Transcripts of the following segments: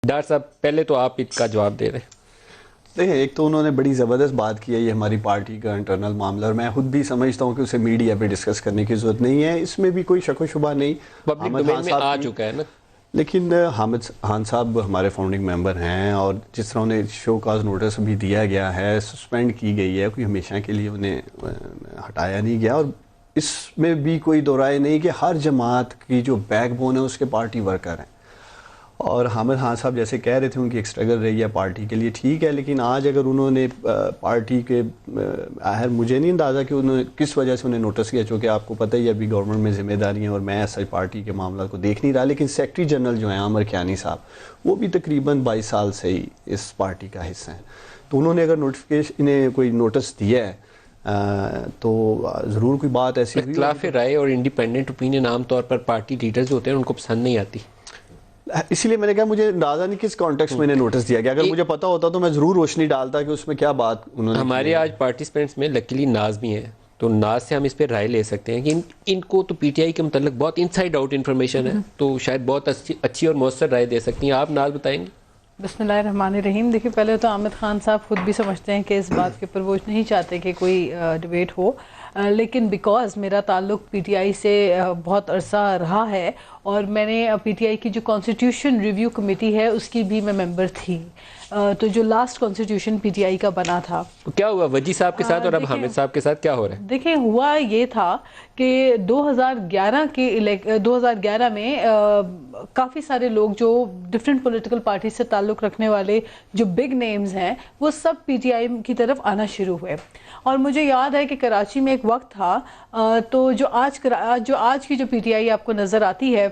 Doctor صاحب پہلے تو آپ اس کا جواب دے رہے ہیں. دیکھیں، ایک تو انہوں نے بڑی زبردست بات کی ہے، یہ ہماری پارٹی کا انٹرنل معاملہ، اور میں خود بھی سمجھتا ہوں کہ اسے میڈیا پہ ڈسکس کرنے کی ضرورت نہیں ہے، اس میں بھی کوئی شک و شبہ نہیں. پبلک ڈومین میں آ چکا ہے نا. لیکن حامد خان صاحب ہمارے فاؤنڈنگ ممبر ہیں، اور جس طرح انہیں شو کاز نوٹس بھی دیا گیا ہے، سسپینڈ کی گئی ہے، کوئی ہمیشہ کے لیے انہیں ہٹایا نہیں گیا، اور اس میں بھی کوئی دو رائے نہیں کہ ہر جماعت کی جو بیک بون ہے اس کے پارٹی ورکر ہیں. اور حامد خان صاحب جیسے کہہ رہے تھے ان کی ایک اسٹرگل رہی ہے پارٹی کے لیے، ٹھیک ہے، لیکن آج اگر انہوں نے پارٹی کے مجھے نہیں اندازہ کہ انہوں نے کس وجہ سے انہیں نوٹس کیا، چونکہ آپ کو پتہ ہی ابھی گورنمنٹ میں ذمہ داری ہیں اور میں ایسا پارٹی کے معاملات کو دیکھ نہیں رہا، لیکن سیکرٹری جنرل جو ہیں عامر کیانی صاحب، وہ بھی تقریباً 22 سال سے ہی اس پارٹی کا حصہ ہیں. تو انہوں نے اگر انہیں کوئی نوٹس دیا ہے تو ضرور کوئی بات ایسی ہوئی. اختلاف رائے اور انڈیپینڈنٹ اوپینین عام طور پر پارٹی لیڈرز ہوتے ہیں ان کو پسند نہیں آتی، اسی لیے میں نے کہا مجھے اندازہ نہیں کس کانٹیکس میں انہیں نوٹس دیا گیا. اگر مجھے پتا ہوتا تو میں ضرور روشنی ڈالتا کہ اس میں کیا بات انہوں نے. ہمارے آج پارٹیسپینٹس میں لکیلی ناز بھی ہیں، تو ناز سے ہم اس پہ رائے لے سکتے ہیں کہ ان کو تو پی ٹی آئی کے متعلق بہت انسائڈ آؤٹ انفارمیشن ہے، تو شاید بہت اچھی اور مؤثر رائے دے سکتی ہیں. آپ ناز بتائیں گے؟ بسم اللہ الرحمن الرحیم. دیکھیے، پہلے تو حامد خان صاحب خود بھی سمجھتے ہیں کہ اس بات کے اوپر وہ نہیں چاہتے کہ کوئی ڈیبیٹ ہو، لیکن بیکاز میرا تعلق پی ٹی آئی سے بہت عرصہ رہا ہے، اور میں نے پی ٹی آئی کی جو کانسٹیٹیوشن ریویو کمیٹی ہے اس کی بھی میں ممبر تھی، تو جو last constitution P T I کا بنا تھا. کیا ہوا وجی صاحب کے ساتھ اور اب حامد صاحب کے ساتھ کیا ہو رہا ہے؟ دیکھیں، ہوا یہ تھا کہ 2011 میں کافی سارے لوگ جو ڈفرینٹ پولیٹیکل پارٹی سے تعلق رکھنے والے جو بگ نیمز ہیں وہ سب پی ٹی آئی کی طرف آنا شروع ہوئے. اور مجھے یاد ہے کہ کراچی میں ایک وقت تھا، تو جو آج کی جو پی ٹی آئی آپ کو نظر آتی ہے،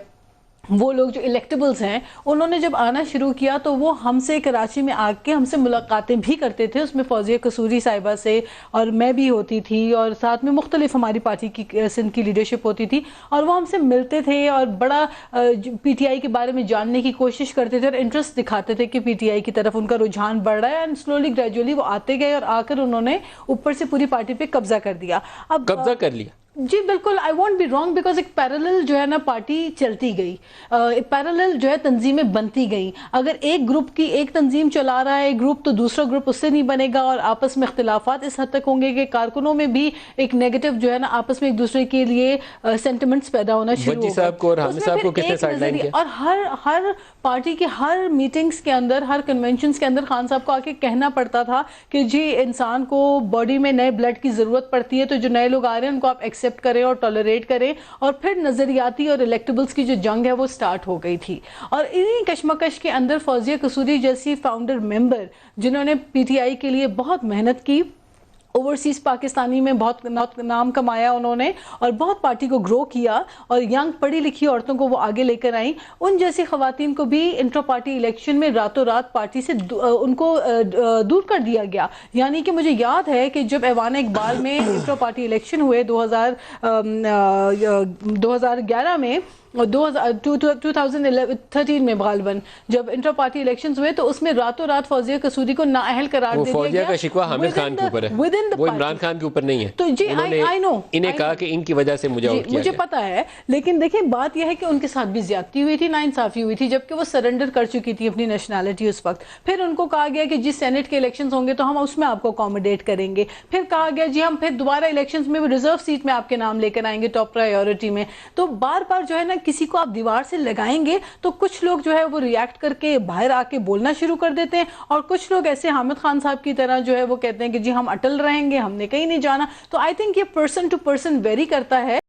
وہ لوگ جو الیکٹیبلز ہیں انہوں نے جب آنا شروع کیا تو وہ ہم سے کراچی میں آ کے ہم سے ملاقاتیں بھی کرتے تھے. اس میں فوزیہ قصوری صاحبہ سے اور میں بھی ہوتی تھی، اور ساتھ میں مختلف ہماری پارٹی کی سندھ کی لیڈرشپ ہوتی تھی، اور وہ ہم سے ملتے تھے اور بڑا پی ٹی آئی کے بارے میں جاننے کی کوشش کرتے تھے اور انٹرسٹ دکھاتے تھے کہ پی ٹی آئی کی طرف ان کا رجحان بڑھ رہا ہے. اینڈ سلولی گریجولی وہ آتے گئے اور آ کر انہوں نے اوپر سے پوری پارٹی پہ قبضہ کر دیا. اب قبضہ کر لیا؟ جی بالکل. I want be wrong because ایک پیرالل جو ہے نا پارٹی چلتی گئی، پیرالل جو ہے تنظیمیں بنتی گئیں. اگر ایک گروپ کی ایک تنظیم چلا رہا ہے گروپ، تو دوسرا گروپ اس سے نہیں بنے گا، اور آپس میں اختلافات اس حد تک ہوں گے کہ کارکنوں میں بھی ایک نیگیٹو جو ہے نا آپس میں ایک دوسرے کے لیے سینٹیمنٹس پیدا ہونا شروع ہو گئے. وجی صاحب کو اور حامد صاحب کو کس نے سائیڈ لائن کیا؟ اور ہر پارٹی کے ہر میٹنگز کے اندر، ہر کنونشنز کے اندر خان صاحب کو آ کے کہنا پڑتا تھا کہ جی انسان کو باڈی میں نئے بلڈ کی ضرورت پڑتی ہے، تو جو نئے لوگ آ رہے ہیں ان کو آپ ایکسیپٹ کریں اور ٹالریٹ کریں. اور پھر نظریاتی اور الیکٹیبلز کی جو جنگ ہے وہ سٹارٹ ہو گئی تھی. اور انہی کشمکش کے اندر فوزیہ قصوری جیسی فاؤنڈر ممبر جنہوں نے پی ٹی آئی کے لیے بہت محنت کی، اوورسیز پاکستانی میں بہت نام کمایا انہوں نے، اور بہت پارٹی کو گرو کیا، اور ینگ پڑھی لکھی عورتوں کو وہ آگے لے کر آئیں. ان جیسی خواتین کو بھی انٹرا پارٹی الیکشن میں راتوں رات پارٹی سے ان کو دور کر دیا گیا. یعنی کہ مجھے یاد ہے کہ جب ایوان اقبال میں انٹرا پارٹی الیکشن ہوئے 2011 میں، 2013 میں غالباً جب انٹر پارٹی الیکشنز ہوئے، تو اس میں راتوں رات فوزیہ قصوری کو نااہل قرار دے دیا گیا. فوزیہ کا شکوہ حامد خان کے اوپر ہے، وہ عمران خان کے اوپر نہیں ہے. تو جی انہیں کہا کہ ان کی وجہ سے مجھے آؤٹ کیا مجھے گیا. پتا ہے، لیکن دیکھیں بات یہ ہے کہ ان کے ساتھ بھی زیادتی ہوئی تھی، ناانصافی ہوئی تھی، جبکہ وہ سرنڈر کر چکی تھی اپنی نیشنلٹی اس وقت. پھر ان کو کہا گیا کہ جی سینٹ کے الیکشنز ہوں گے تو ہم اس میں آپ کو اکوموڈیٹ کریں گے. پھر کہا گیا جی ہم پھر دوبارہ الیکشنز میں ریزرو سیٹ میں آپ کے نام لے کر آئیں گے ٹاپ پرائیورٹی میں. تو بار بار جو ہے نا کسی کو آپ دیوار سے لگائیں گے تو کچھ لوگ جو ہے وہ ریاکٹ کر کے باہر آ کے بولنا شروع کر دیتے ہیں، اور کچھ لوگ ایسے حامد خان صاحب کی طرح جو ہے وہ کہتے ہیں کہ جی ہم اٹل رہیں گے، ہم نے کہیں نہیں جانا. تو آئی تھنک یہ پرسن ٹو پرسن ویری کرتا ہے.